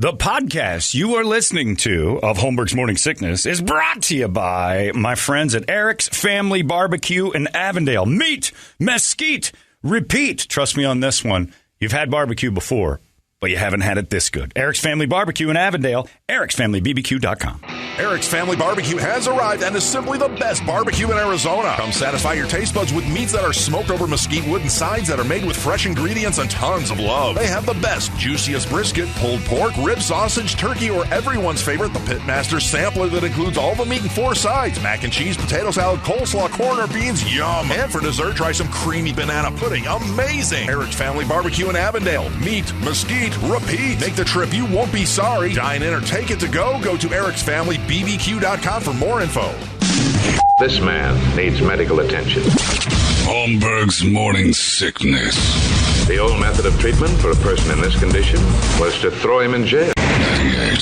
The podcast you are listening to of Holmberg's Morning Sickness is brought to you by my friends at Eric's Family Barbecue in Avondale. Meat, mesquite, repeat. Trust me on this one. You've had barbecue before, but you haven't had it this good. Eric's Family Barbecue in Avondale, ericsfamilybbq.com. Eric's Family Barbecue has arrived and is simply the best barbecue in Arizona. Come satisfy your taste buds with meats that are smoked over mesquite wood and sides that are made with fresh ingredients and tons of love. They have the best, juiciest brisket, pulled pork, rib sausage, turkey, or everyone's favorite, the Pitmaster Sampler that includes all the meat and 4 sides, mac and cheese, potato salad, coleslaw, corn, or beans, yum. And for dessert, try some creamy banana pudding, amazing. Eric's Family Barbecue in Avondale. Meat, mesquite, repeat. Make the trip, you won't be sorry. Dine in or take it to go. Go to ericsfamilybbq.com for more info. This man needs medical attention. Holmberg's Morning Sickness. The old method of treatment for a person in this condition was to throw him in jail. 98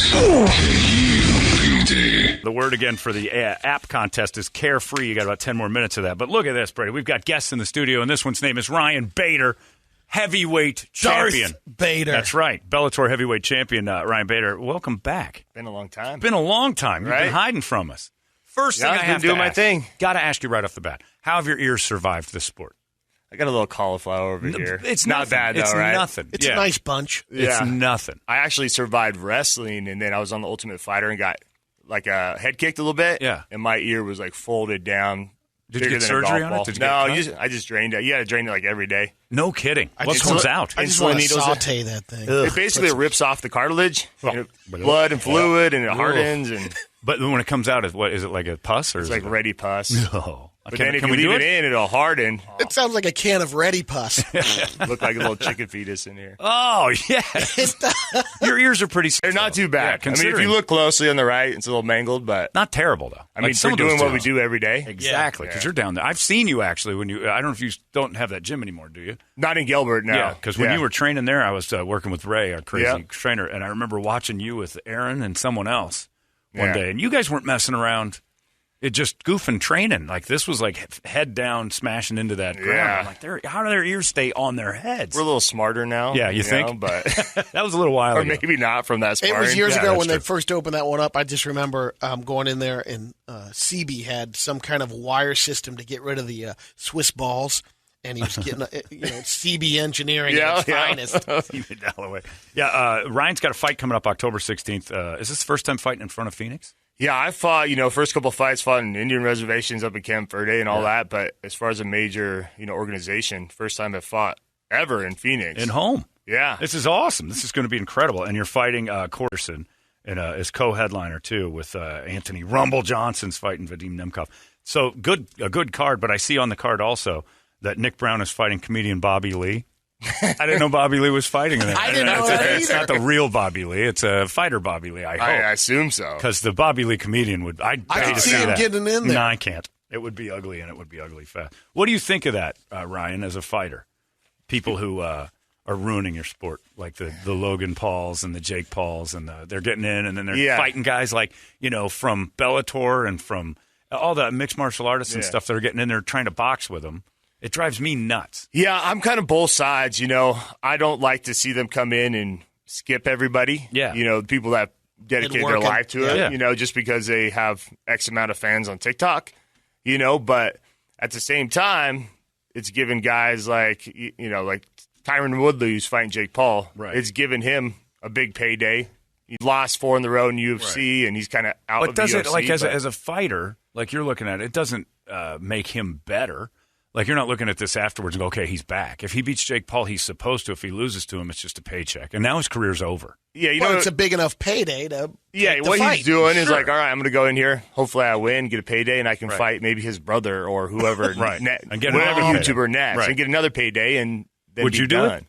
KUPD. The word again for the app contest is carefree. You got about 10 more minutes of that. But look at this, Brady. We've got guests in the studio, and this one's name is Ryan Bader. Heavyweight champion. Darth Bader. That's right. Bellator heavyweight champion Ryan Bader. Welcome back. Been a long time. Been a long time. You've been hiding from us. First thing I have to doing my ask, thing. Got to ask you right off the bat. How have your ears survived this sport? I got a little cauliflower over here. It's not nothing. bad, though, it's right? Nothing. It's a nice bunch. It's nothing. I actually survived wrestling, and then I was on the Ultimate Fighter and got like a head kicked a little bit. Yeah. And my ear was like folded down. Did you get surgery on it? Did you no, get I just drained it. You got to drain it like every day. No kidding. What just comes want- out? I just Insulin want to needles. saute that thing. It basically rips off the cartilage, blood and fluid, and it hardens, and But when it comes out, is it like a pus? Or it's is like it ready pus. No. But then if you leave it in, it'll harden. It sounds like a can of Ready Pus. Look like a little chicken fetus in here. Oh, yeah. Your ears are pretty They're not too bad. Yeah, I mean, if you look closely on the right, it's a little mangled, but not terrible, though. I mean, some for of those doing what we gyms. do every day. Exactly, because you're down there. I've seen you, actually, when you – I don't know if you don't have that gym anymore, do you? Not in Gilbert, no. Yeah, because when you were training there, I was working with Ray, our crazy trainer, and I remember watching you with Aaron and someone else one day. And you guys weren't messing around. It just goofing training. Like, this was like head down, smashing into that ground. Yeah. I'm like, how do their ears stay on their heads? We're a little smarter now. Yeah, you think? know, but that was a little while or ago. maybe not from that It sparring. was years ago that's when they true. first opened that one up. I just remember going in there, and CB had some kind of wire system to get rid of the Swiss balls, and he was getting CB engineering at its finest. Ryan's got a fight coming up October 16th. Is this the first time fighting in front of Phoenix? Yeah, I fought, first couple of fights, fought in Indian reservations up in Camp Verde and all that. But as far as a major, organization, first time I fought ever in Phoenix. In home. Yeah. This is awesome. This is going to be incredible. And you're fighting Corderson and as co-headliner, too, with Anthony Rumble Johnson's fighting Vadim Nemkov. So a good card, but I see on the card also that Nick Brown is fighting comedian Bobby Lee. I didn't know Bobby Lee was fighting in that. I didn't know that It's either. not the real Bobby Lee. It's a fighter Bobby Lee, I hope. I assume so. Because the Bobby Lee comedian would... I can see him getting in there. No, I can't. It would be ugly, and it would be ugly fast. What do you think of that, Ryan, as a fighter? People who are ruining your sport, like the Logan Pauls and the Jake Pauls, and they're getting in, and then they're fighting guys like, from Bellator and from all the mixed martial artists and stuff that are getting in there trying to box with them. It drives me nuts. Yeah, I'm kind of both sides. I don't like to see them come in and skip everybody. Yeah. People that dedicate their life to it, Yeah. just because they have X amount of fans on TikTok, but at the same time, it's given guys like Tyron Woodley, who's fighting Jake Paul. Right. It's given him a big payday. He lost 4 in the row in UFC, and he's kind of out But of the does UFC. it, like, as a fighter, like you're looking at it doesn't make him better. Like, you're not looking at this afterwards and go, okay, he's back. If he beats Jake Paul, he's supposed to. If he loses to him, it's just a paycheck. And now his career's over. Yeah, It's a big enough payday to take the what fight. he's doing is like, all right, I'm going to go in here. Hopefully I win, get a payday, and I can fight maybe his brother or whoever, Right. And get whatever another YouTuber payday. next, Right. and get another payday, and then Would be you do done. it?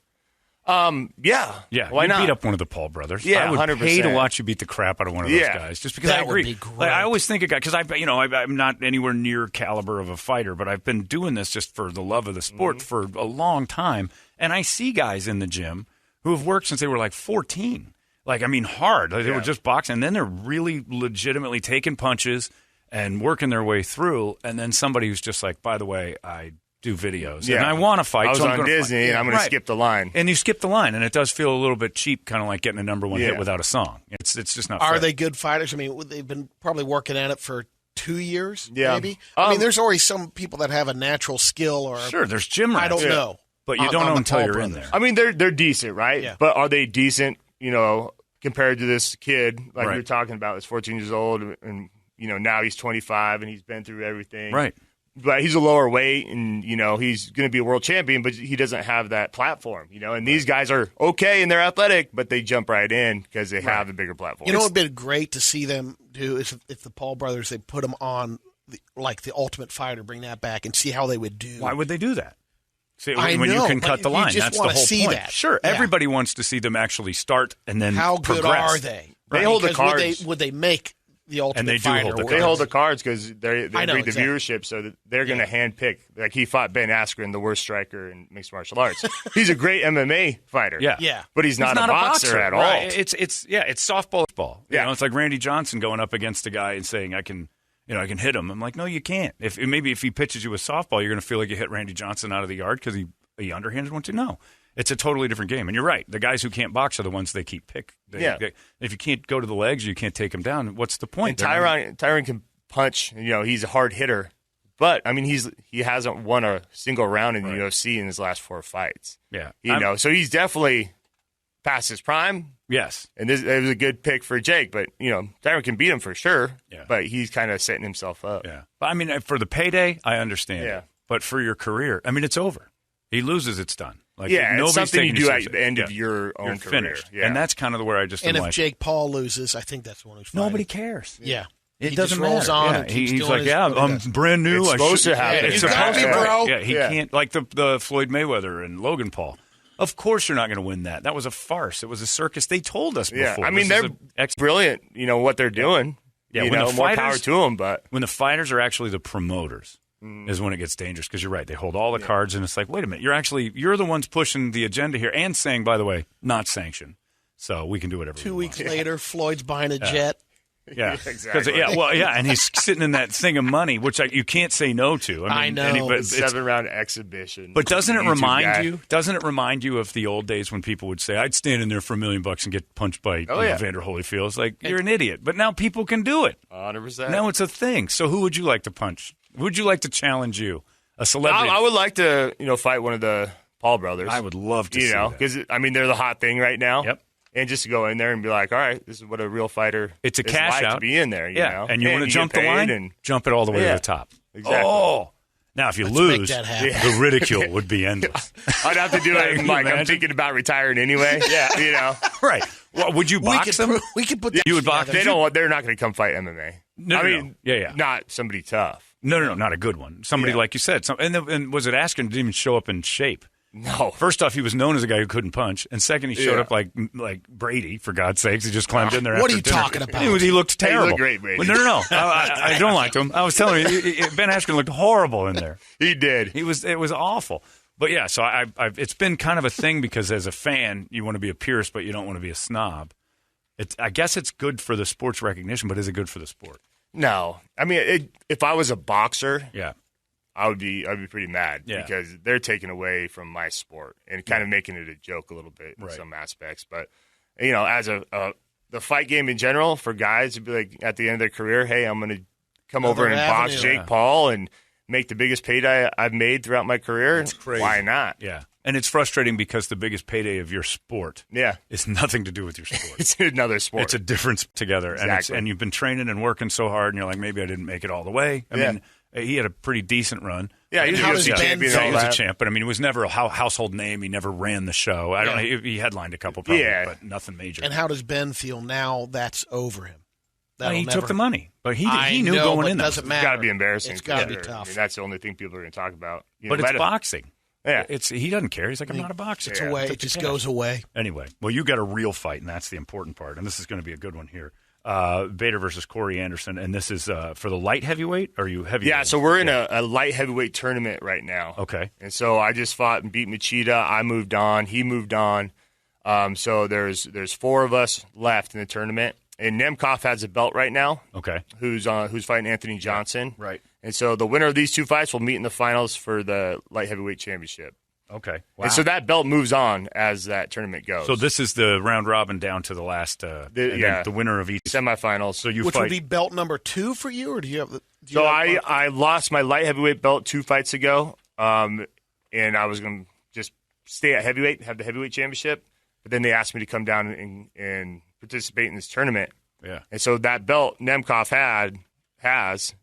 Yeah. Yeah, Why you not? beat up one of the Paul brothers. Yeah, I would 100%. pay to watch you beat the crap out of one of those Yeah. guys, just because That I would agree. be great. Like, I always think a guy, because I'm not anywhere near caliber of a fighter, but I've been doing this just for the love of the sport for a long time, and I see guys in the gym who have worked since they were like 14. Like, I mean, hard. Like, they were just boxing, and then they're really legitimately taking punches and working their way through, and then somebody who's just like, by the way, I do videos. And I want to fight. I was so I'm on gonna Disney, fight. and I'm going to skip the line. And you skip the line, and it does feel a little bit cheap, kind of like getting a number one hit without a song. It's just not fair. Are they good fighters? I mean, they've been probably working at it for 2 years, maybe. There's always some people that have a natural skill or sure. There's gym rats. I don't know, but you don't know until you're in there. I mean, they're decent, right? Yeah. But are they decent? Compared to this kid, like you're talking about, is 14 years old, and now he's 25 and he's been through everything, right? But he's a lower weight, and he's going to be a world champion, but he doesn't have that platform, And these guys are okay and they're athletic, but they jump right in because they have a bigger platform. What would be great to see them do is if the Paul brothers, they put them on the Ultimate Fighter, bring that back and see how they would do. Why would they do that? See, I when know, you can cut the line, you just that's the want to whole see point. that. Sure, everybody wants to see them actually start and then how good progress. are they? They hold the cards. Would they make the Ultimate And they do Fighter? hold the They hold the cards because they read the exactly. viewership, so that they're going to handpick. Like he fought Ben Askren, the worst striker in mixed martial arts. He's a great MMA fighter. Yeah. But he's not a boxer at all. Right. It's softball. Yeah. It's like Randy Johnson going up against a guy and saying, I can hit him. I'm like, no, you can't. If he pitches you a softball, you're going to feel like you hit Randy Johnson out of the yard because he underhanded one too. No. It's a totally different game. And you're right. The guys who can't box are the ones they keep pick. If you can't go to the legs, you can't take them down. What's the point? And Tyron can punch. He's a hard hitter. But, I mean, he hasn't won a single round in the UFC in his last 4 fights. Yeah. So he's definitely past his prime. Yes. And it was a good pick for Jake. But, Tyron can beat him for sure. Yeah. But he's kind of setting himself up. Yeah. But, I mean, for the payday, I understand it. But for your career, I mean, it's over. He loses, it's done. Like, it's something you do at the end of your own career. Finished. Yeah. And that's kind of where I just And am if like, Jake Paul loses, I think that's the one who's fighting. nobody cares. Yeah. It He doesn't just rolls matter. on Yeah. and keeps He's doing like, his- yeah, what he I'm does. brand new. It's supposed to happen. Yeah, It's you got supposed me, to. bro. Yeah, he can't. Like the Floyd Mayweather and Logan Paul. Of course you're not going to win that. That was a farce. It was a circus. They told us before. Yeah, I mean, they're brilliant, what they're doing. Yeah, more power to them. But when the fighters are actually the promoters is when it gets dangerous because you're right. They hold all the cards, and it's like, wait a minute. You're the ones pushing the agenda here and saying, by the way, not sanctioned. So we can do whatever 2 we weeks want. later, Floyd's buying a jet. Yeah, exactly. And he's sitting in that thing of money, which you can't say no to. I know. But it's 7-round exhibition. But doesn't it YouTube remind guy. you? Doesn't it remind you of the old days when people would say, "I'd stand in there for $1 million and get punched by Evander Holyfield"? It's like you're an idiot. But now people can do it. 100%. Now it's a thing. So who would you like to punch? Who would you like to challenge you? A celebrity? I would like to, fight one of the Paul brothers. I would love to. See that. Because they're the hot thing right now. Yep. And just to go in there and be like, all right, this is what a real fighter. It's a is cash like out to be in there. And you want to jump the line and jump it all the way to the top. Exactly. Oh. Now, if you lose, that happen. the ridicule would be endless. I'd have to do it. Can you Like I'm imagine? thinking about retiring anyway. Right. Well, would you box them? We could put that You would box together. They're not going to come fight MMA. No. Yeah. Not somebody tough. No, not a good one. Somebody like you said. And was it Askren didn't even show up in shape? No. First off, he was known as a guy who couldn't punch, and second, he showed up like Brady. For God's sakes, he just climbed in there. What after are you dinner. talking about? He looked terrible. He looked great, Brady. Well, no. I don't like him. I was telling you, Ben Askren looked horrible in there. He did. It was awful. But yeah, so I've it's been kind of a thing because as a fan, you want to be a purist, but you don't want to be a snob. I guess it's good for the sport's recognition, but is it good for the sport? No. I mean, if I was a boxer, Yeah. I'd be pretty mad because they're taking away from my sport and kind of making it a joke a little bit in some aspects. But as the fight game in general for guys to be like at the end of their career, hey, I'm going to come over and box Jake Paul and make the biggest payday I've made throughout my career. That's crazy. Why not? Yeah. And it's frustrating because the biggest payday of your sport is nothing to do with your sport. It's another sport. It's a difference together. Exactly. And you've been training and working so hard, and you're like, maybe I didn't make it all the way. I mean, he had a pretty decent run. Yeah, he was a UFC champion. He was a champ, but I mean, he was never a household name. He never ran the show. I don't know. He headlined a couple, probably, but nothing major. And how does Ben feel now that's over him? He took the money, but he knew know, going but in there. It doesn't matter. It's got to be embarrassing. It's got to be together. tough. I mean, that's the only thing people are going to talk about. But it's boxing. Yeah. He doesn't care. He's like, I'm not a boxer. It's away. It just goes away. Anyway, well, you got a real fight, and that's the important part. And this is going to be a good one here. Bader versus Corey Anderson, and this is for the light heavyweight? Or are you heavyweight? Yeah, so we're in a light heavyweight tournament right now. Okay. And so I just fought and beat Machida. I moved on. He moved on. So there's 4 of us left in the tournament. And Nemkov has a belt right now. Okay. Who's fighting Anthony Johnson. Right. And so the winner of these 2 fights will meet in the finals for the light heavyweight championship. Okay. Wow. And so that belt moves on as that tournament goes. So this is the round robin down to the last, the winner of each semifinals. So you Which fight. would be belt number 2 for you, or do you have the? I lost my light heavyweight belt 2 fights ago, and I was going to just stay at heavyweight, have the heavyweight championship. But then they asked me to come down and participate in this tournament. Yeah. And so that belt Nemkov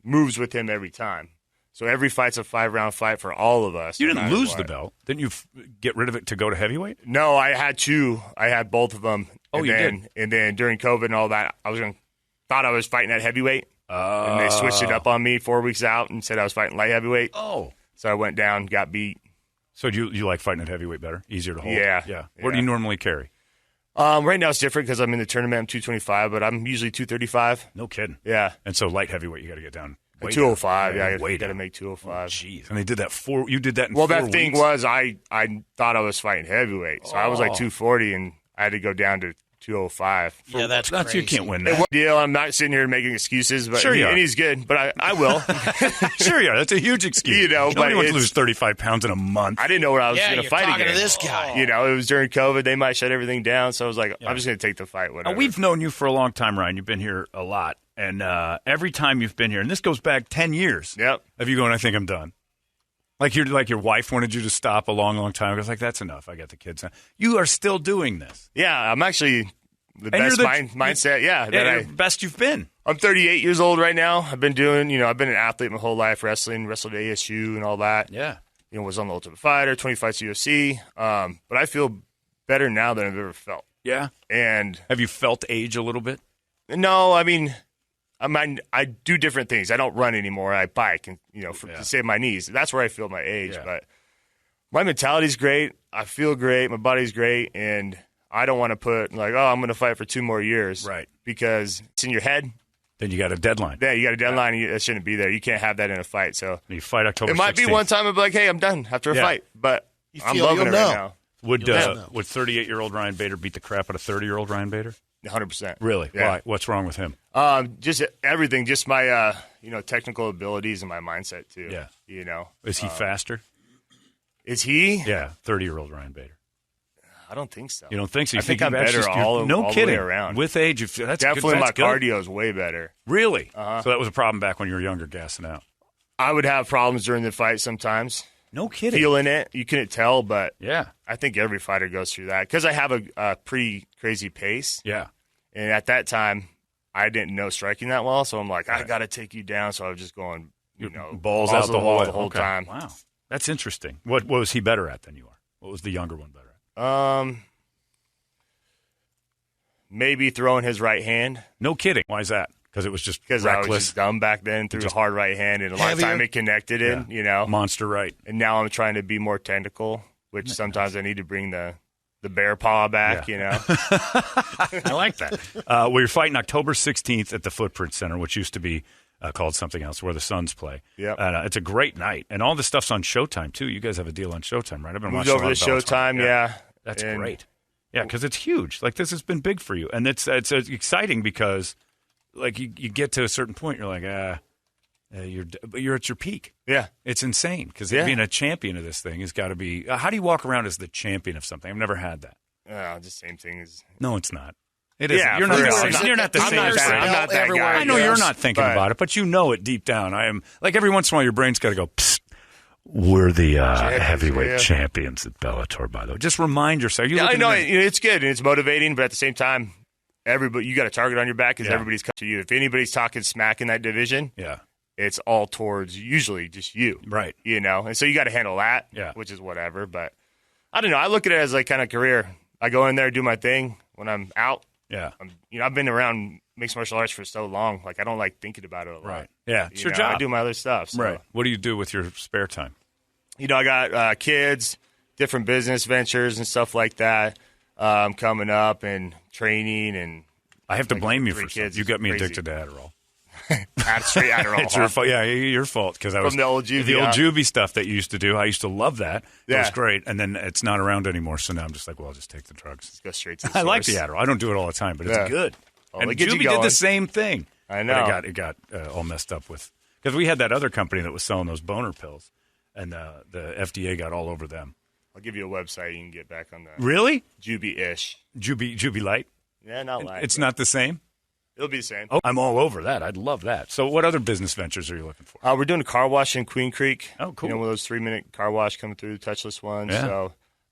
moves with him every time. So every fight's a 5-round fight for all of us. You didn't lose the belt. Didn't you get rid of it to go to heavyweight? No, I had 2. I had both of them. Oh, you did? And then during COVID and all that, thought I was fighting at heavyweight. And they switched it up on me 4 weeks out and said I was fighting light heavyweight. Oh. So I went down, got beat. So do you like fighting at heavyweight better? Easier to hold? Yeah. What do you normally carry? Right now it's different because I'm in the tournament. I'm 225, but I'm usually 235. No kidding. Yeah. And so light heavyweight, you got to get down. 205. Down. I got to make 205. Jeez. And they did that you did that in 4 weeks? Well, that thing was I thought I was fighting heavyweight. So I was like 240, and I had to go down to 205. Yeah, that's crazy. You can't win that. Deal. I'm not sitting here making excuses, but sure you are. And he's good, but I will. Sure you are. That's a huge excuse. Nobody wants to lose 35 pounds in a month. I didn't know where I was going to fight talking again. to this guy. It was during COVID. They might shut everything down, so I was like, I'm just going to take the fight. Whatever. We've known you for a long time, Ryan. You've been here a lot. And every time you've been here, and this goes back 10 years, of you going, I think I'm done. Like your wife wanted you to stop a long, long time ago. I was like, that's enough. I got the kids. You are still doing this. Yeah, I'm actually the best mindset. Yeah, best you've been. I'm 38 years old right now. I've been doing, I've been an athlete my whole life, wrestled at ASU and all that. Yeah. Was on the Ultimate Fighter, 20 fights UFC. But I feel better now than I've ever felt. Yeah. And have you felt age a little bit? No, I do different things. I don't run anymore. I bike, and to save my knees. That's where I feel my age. Yeah. But my mentality's great. I feel great. My body's great, and I don't want to put I'm going to fight for 2 more years, right? Because it's in your head. Then you got a deadline. Yeah, you got a dedeadline. And that shouldn't be there. You can't have that in a fight. So you fight October 16th. It might be one time I'll be like, hey, I'm done after a fight, but I'm loving it right now. Would 38-year-old Ryan Bader beat the crap out of 30-year-old Ryan Bader? 100%. Really? Yeah. Why? What's wrong with him? Just everything. Just my technical abilities and my mindset too. Yeah. Is he faster? Is he? Yeah. 30-year-old Ryan Bader. I don't think so. You don't think so? I think I'm better all the way around. With age, that's definitely good. My cardio is way better. Really? So that was a problem back when you were younger, gassing out. I would have problems during the fight sometimes. No kidding. Feeling it, you couldn't tell, but yeah, I think every fighter goes through that because I have a pretty crazy pace. Yeah, and at that time, I didn't know striking that well, so I'm like, I got to take you down. So I was just going, balls out the whole time. Wow, that's interesting. What was he better at than you are? What was the younger one better at? Maybe throwing his right hand. No kidding. Why is that? Because it was just reckless. I was just dumb back then. Threw a hard right hand, and a lot of time it connected in. Monster right. And now I'm trying to be more technical, which sometimes I need to bring the bear paw back. I like that. You're fighting October 16th at the Footprint Center, which used to be called something else, where the Suns play. Yeah, it's a great night, and all the stuff's on Showtime too. You guys have a deal on Showtime, right? I've been watching over to Showtime. Yeah, that's great. Yeah, because it's huge. Like, this has been big for you, and it's exciting because, like, you get to a certain point, you're like, you're at your peak. Yeah, it's insane because being a champion of this thing has got to be. How do you walk around as the champion of something? I've never had that. The same thing as. No, it's not. It isn't. Yeah, you're not the same. I'm not that guy. I know you're not thinking about it, but you know it deep down. I am. Like, every once in a while, your brain's got to go, psst. We're the heavyweight champions at Bellator, by the way. Just remind yourself. I know it's good and it's motivating, but at the same time, you got a target on your back because everybody's coming to you. If anybody's talking smack in that division, it's all towards usually just you, right? And so you got to handle that, which is whatever. But I don't know. I look at it as like kind of career. I go in there, do my thing. When I'm out, I've been around mixed martial arts for so long. Like, I don't like thinking about it a lot. Right? Yeah, it's your job. I do my other stuff. So. Right. What do you do with your spare time? I got kids, different business ventures and stuff like that coming up, and training. And I have to blame you for kids. You got me addicted to Adderall. Straight Adderall. It's your fault. Yeah, your fault. Because I was from the old juvie. The old juvie stuff that you used to do. I used to love that. It was great. And then it's not around anymore. So now I'm just like, well, I'll just take the drugs. Just go straight to the source. I like the Adderall. I don't do it all the time, but it's good. Oh, and juvie did the same thing. I know. But it got all messed up with Because we had that other company that was selling those boner pills, and the FDA got all over them. I'll give you a website you can get back on that. Really? Juby-ish. Juby Light? Yeah, not light. It's not the same? It'll be the same. Oh, I'm all over that. I'd love that. So what other business ventures are you looking for? We're doing a car wash in Queen Creek. Oh, cool. You know, one of those 3-minute car wash coming through, touchless ones. Yeah.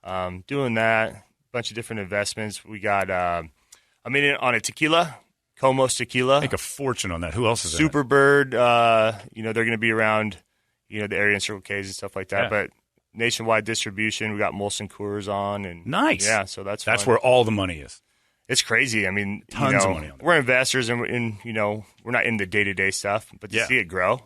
So doing that, a bunch of different investments. We got, I'm in on a tequila, Comos tequila. Make a fortune on that. Who else is in it? Superbird, they're going to be around, the area and Circle K's and stuff like that. Yeah. But nationwide distribution, we got Molson Coors on. And Nice. Yeah, so that's That's fun. where all the money is. It's crazy. I mean, Tons of money on that. we're investors, and we're not in the day-to-day stuff, but to see it grow,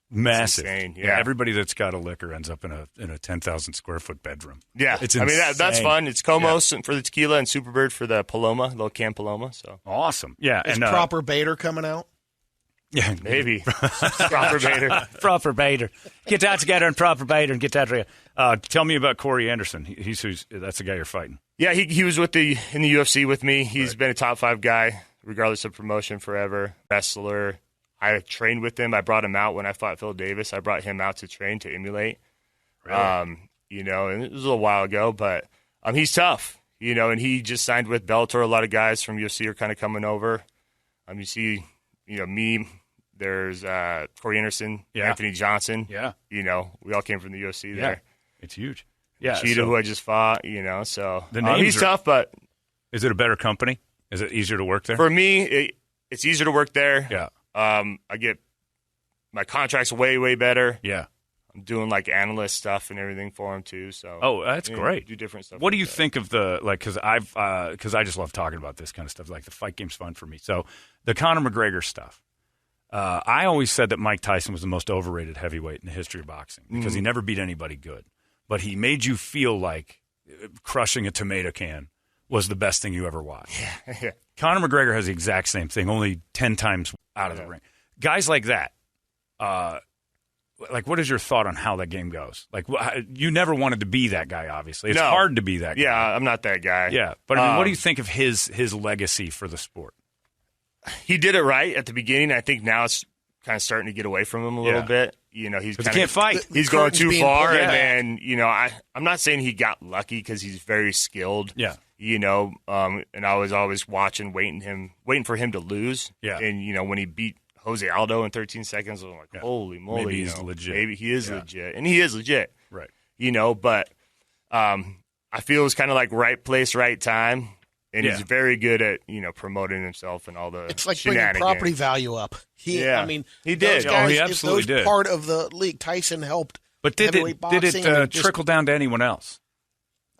Massive. it's insane. Yeah. Everybody that's got a liquor ends up in a 10,000 square foot bedroom. Yeah, It's I mean that's insane. fun. It's Comos for the tequila and Superbird for the Paloma, little can Paloma. So Awesome. Yeah. Is and Proper Bader coming out? yeah, maybe proper Bader. Proper Bader. Get that together in Proper Bader and get that real. Tell me about Corey Anderson. That's the guy you're fighting. Yeah, he was in the UFC with me. He's been a top 5 guy, regardless of promotion, forever. Wrestler. I trained with him. I brought him out when I fought Phil Davis. I brought him out to train, to emulate. Really? And it was a little while ago, but he's tough. And he just signed with Bellator. A lot of guys from UFC are kind of coming over. You see, me. There's Corey Anderson, Anthony Johnson. Yeah. We all came from the UFC there. It's huge. Yeah. Cheetah, who I just fought, so he's are- tough, but Is it a better company? Is it easier to work there? for me, it's easier to work there. Yeah. I get my contract's way, way better. Yeah. I'm doing like analyst stuff and everything for him too. So That's great. Do different stuff. What do like you that. think of because I just love talking about this kind of stuff. Like the fight game's fun for me. So the Conor McGregor stuff. I always said that Mike Tyson was the most overrated heavyweight in the history of boxing because he never beat anybody good. But he made you feel like crushing a tomato can was the best thing you ever watched. Yeah. Conor McGregor has the exact same thing, only 10 times out of the ring. Guys like that, what is your thought on how that game goes? Like, you never wanted to be that guy, obviously. It's hard to be that guy. Yeah, I'm not that guy. Yeah, but I mean, what do you think of his legacy for the sport? He did it right at the beginning. I think now it's kind of starting to get away from him a little bit. He's He can't fight. He's going curtain's too being far, pulled and then I'm not saying he got lucky because he's very skilled. Yeah. And I was always watching, waiting for him to lose. Yeah. And when he beat Jose Aldo in 13 seconds, I'm like, holy moly, Maybe he's legit. Maybe he is legit, and he is legit. Right. But I feel it's kind of like right place, right time. And he's very good at, promoting himself and all the It's like bringing property value up. He did. Those guys, he absolutely if those did. part of the league. Tyson helped. But did heavyweight it boxing, I mean, just- trickle down to anyone else?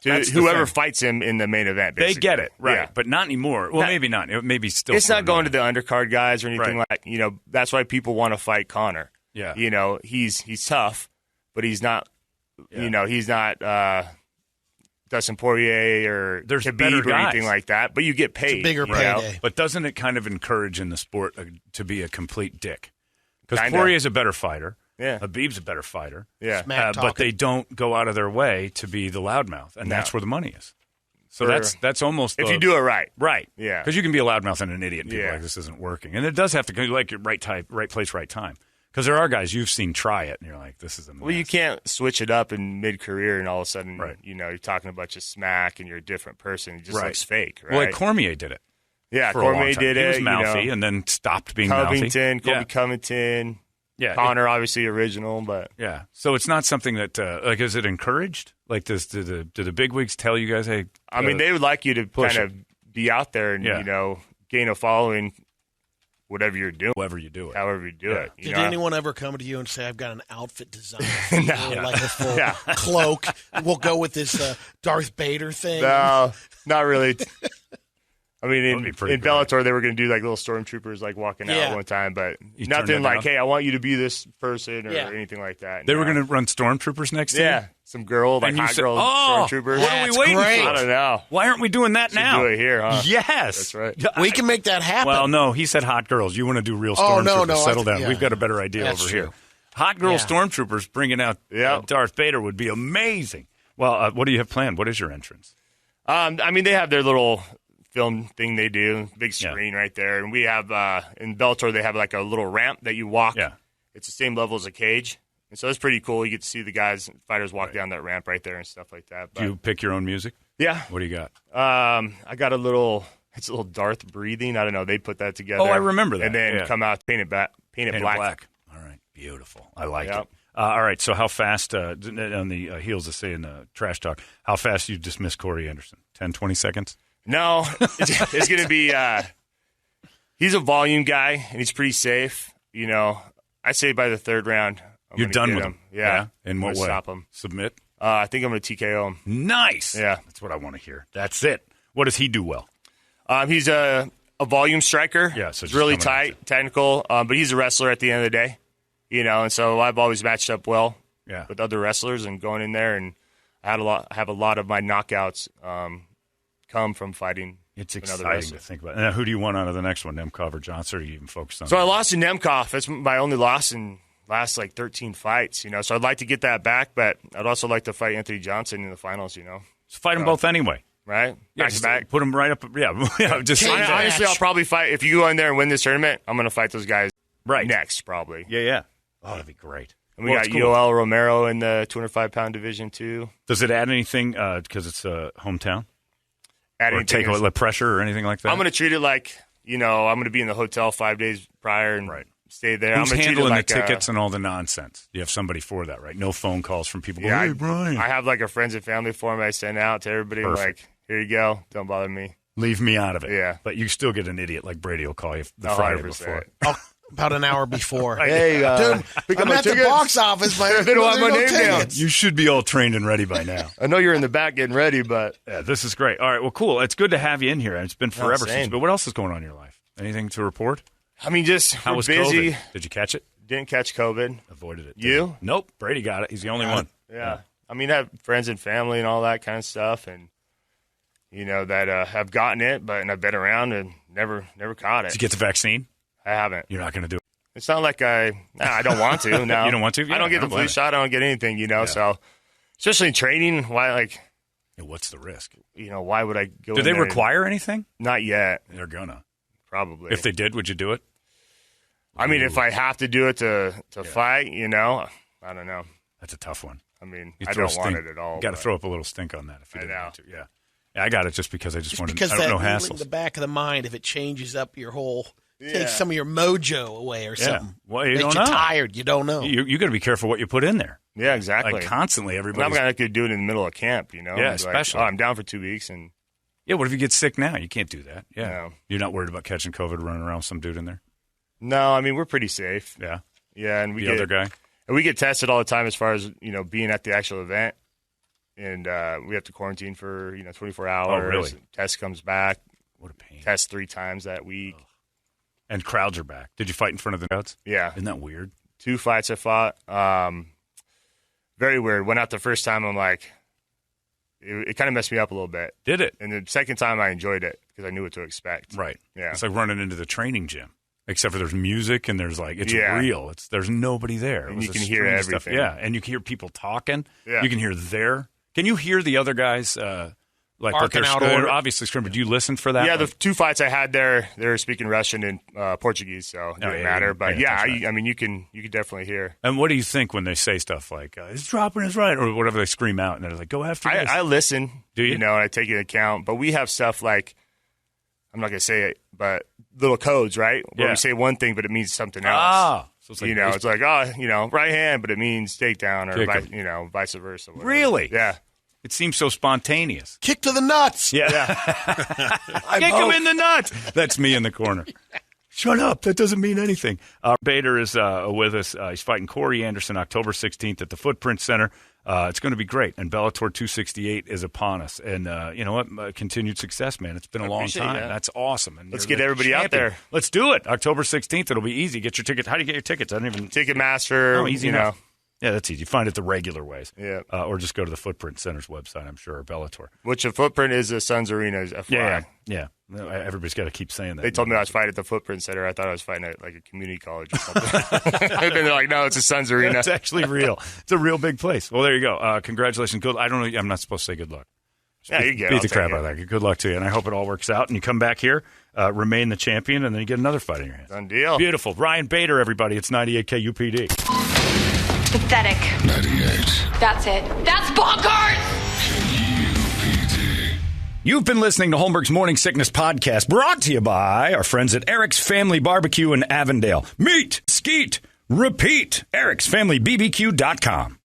That's the whoever thing. fights him in the main event, They basically. get it, right? Yeah. But not anymore. Well, maybe not. It maybe still. It's for not going to another. the undercard guys or anything Right. like. That's why people want to fight Conor. Yeah. He's tough, but he's not. Yeah. He's not Dustin Poirier or There's better Khabib or guys. anything like that. But you get paid. bigger you know? payday. But doesn't it kind of encourage in the sport to be a complete dick? Because Kinda. Poirier's a better fighter. Yeah. Habib's a better fighter. Yeah. Smack But talking. they don't go out of their way to be the loudmouth, and that's where the money is. So For- that's almost If you do it right. right. Yeah. Because you can be a loudmouth and an idiot, and people Yeah. are like this isn't working, and it does have to go like right type, right place, right time. Because there are guys you've seen try it, and you're like, this is a mess. Well, you can't switch it up in mid-career and all of a sudden, Right. you're talking a bunch of smack and you're a different person. It just Right. looks fake, right? Well, like Cormier did it. Yeah, for a long Cormier time. did He it. was mouthy and then stopped being Covington, mouthy. Colby Covington, Yeah, Connor, obviously original, but yeah. So it's not something that is it encouraged? Like, do the big wigs tell you guys, hey? I mean, they would like you to push kind of be out there and Yeah. gain a following, whatever you're doing, However you do it. however you do it. Did anyone ever come to you and say, "I've got an outfit design, for you, like a full Yeah. cloak? We'll go with this Darth Vader thing"? No, not really. I mean, That'd be in pretty Bellator, they were going to do like little stormtroopers like walking Yeah. out one time, but You turned nothing that like, down? hey, I want you to be this person or Yeah. anything like that. They No. were going to run stormtroopers next to Yeah, you? some girl, like And you hot said, girl "Oh, stormtroopers. what are we That's waiting great. for? I don't know. Why aren't we doing that Should now? do it here, huh? Yes. That's right. We can make that happen. Well, no, he said hot girls. You want to do real Oh, stormtroopers. no, Settle I down. yeah. We've got a better idea That's over true. here. Hot girl Yeah. stormtroopers bringing out Yeah. Darth Vader would be amazing. Well, what do you have planned? What is your entrance? I mean, they have their little film thing they do, big screen right there, and we have in Bellator they have like a little ramp that you walk. Yeah. it's the same level as a cage. And so it's pretty cool. You get to see the fighters walk down that ramp right there and stuff like that. But, do you pick your own music? Yeah. What do you got? I got it's a little Darth breathing. I don't know. They put that together. Oh, I remember that. And then come out, paint it black. All right. Beautiful. I like it. All right. So how fast, on the heels of saying trash talk, how fast you dismiss Corey Anderson? 10, 20 seconds? No. It's going to be he's a volume guy, and he's pretty safe. I say by the third round, you're done with him. Yeah. In what way? Stop him. Submit? I think I'm going to TKO him. Nice. Yeah. That's what I want to hear. That's it. What does he do well? He's a volume striker. Yeah, so he's really tight, technical, but he's a wrestler at the end of the day. And so I've always matched up well with other wrestlers and going in there, and I have a lot of my knockouts come from fighting. It's exciting to think about. Now, who do you want out of the next one, Nemkov or Johnson, or are you even focused on? So I lost to Nemkov. That's my only loss in last 13 fights. So I'd like to get that back, but I'd also like to fight Anthony Johnson in the finals. So fight them both anyway. Right? Back to back. Put them right up. Yeah. Just honestly, I'll probably fight. If you go in there and win this tournament, I'm going to fight those guys next, probably. Yeah. Oh, that'd be great. And we got Yoel Romero in the 205-pound division, too. Does it add anything because it's a hometown? Or take away pressure or anything like that? I'm going to treat it like, I'm going to be in the hotel 5 days prior and stay there. Who's I'm handling the tickets and all the nonsense? You have somebody for that, right? No phone calls from people. Yeah, hey, Brian. I have a friends and family form I send out to everybody. Perfect. Here you go. Don't bother me. Leave me out of it. Yeah. But you still get an idiot like Brady will call you the Friday before. About an hour before. Hey, dude, I'm at the box office. They don't have my name down. You should be all trained and ready by now. I know you're in the back getting ready, but... Yeah, this is great. All right, well, cool. It's good to have you in here. It's been forever since. But what else is going on in your life? Anything to report? How was busy. COVID? Did you catch it? Didn't catch COVID. Avoided it. You? Nope. Brady got it. He's the only one. Yeah. I have friends and family and all that kind of stuff, and that have gotten it, but I've been around and never caught it. Did you get the vaccine? I haven't. You're not going to do it. It's not like I don't want to. No. You don't want to? Yeah, I don't get the flu shot. I don't get anything. So especially in training, why what's the risk? Why would I go? Do they require anything? Not yet. They're gonna probably. If they did, would you do it? If I have to do it to fight, I don't know. That's a tough one. I don't want it at all. You got to throw up a little stink on that if you didn't want to. Yeah. I got it just because I just wanted. Because I don't know that hassles. in the back of the mind, if it changes up your whole. Take some of your mojo away or something. Well, you don't know. Tired. You don't know. You got to be careful what you put in there. Yeah, exactly. Constantly, everybody. I'm not going to do it in the middle of camp, Yeah, especially. I'm down for 2 weeks. And yeah, what if you get sick now? You can't do that. Yeah. No. You're not worried about catching COVID running around with some dude in there? No, we're pretty safe. Yeah. Yeah, and other guy? And we get tested all the time as far as, being at the actual event. And we have to quarantine for, 24 hours. Oh, really? Test comes back. What a pain. Test 3 times that week. Oh. And crowds are back. Did you fight in front of the crowds? Yeah. Isn't that weird? 2 fights I fought. Very weird. Went out the first time, I'm like, it kind of messed me up a little bit. Did it? And the second time I enjoyed it because I knew what to expect. Right. Yeah. It's like running into the training gym, except for there's music and there's it's real. There's nobody there. And you can hear everything. Stuff. Yeah. And you can hear people talking. Yeah. You can hear Can you hear the other guys? What they're obviously screaming. Do you listen for that? Yeah, the 2 fights I had there, they were speaking Russian and Portuguese, so it didn't matter. But you can definitely hear. And what do you think when they say stuff like "He's dropping his right" or whatever they scream out, and they're like, "Go after this"? I listen. Do you? And I take into account. But we have stuff like, I'm not gonna say it, but little codes, right? Where we say one thing, but it means something else. Ah, so it's like it's like right hand, but it means takedown, or vice versa. Whatever. Really? Yeah. It seems so spontaneous. Kick to the nuts. Yeah. Kick him in the nuts. That's me in the corner. Shut up. That doesn't mean anything. Bader is with us. He's fighting Corey Anderson October 16th at the Footprint Center. It's going to be great. And Bellator 268 is upon us. And you know what? Continued success, man. It's been a long time. That. That's awesome. And let's get everybody out there. Let's do it. October 16th. It'll be easy. Get your tickets. How do you get your tickets? I don't even. Ticketmaster. Oh, easy enough. Yeah, that's easy. You find it the regular ways. Yeah. Or just go to the Footprint Center's website, I'm sure, or Bellator. Which the Footprint is the Suns Arena, FYI. Yeah. Everybody's got to keep saying that. They told me I was fighting at the Footprint Center. I thought I was fighting at a community college or something. And they're like, no, it's a Suns Arena. It's actually real. It's a real big place. Well, there you go. Congratulations. Good. I don't know. I'm not supposed to say good luck. Yeah, you get it. Beat the crap out of that. Good luck to you, and I hope it all works out. And you come back here, remain the champion, and then you get another fight in your hands. Done deal. Beautiful. Ryan Bader, everybody. It's 98 KUPD. Pathetic. 98. That's it. That's bonkers! KUPD. You've been listening to Holmberg's Morning Sickness Podcast, brought to you by our friends at Eric's Family Barbecue in Avondale. Meet, skeet, repeat. Eric'sFamilyBBQ.com.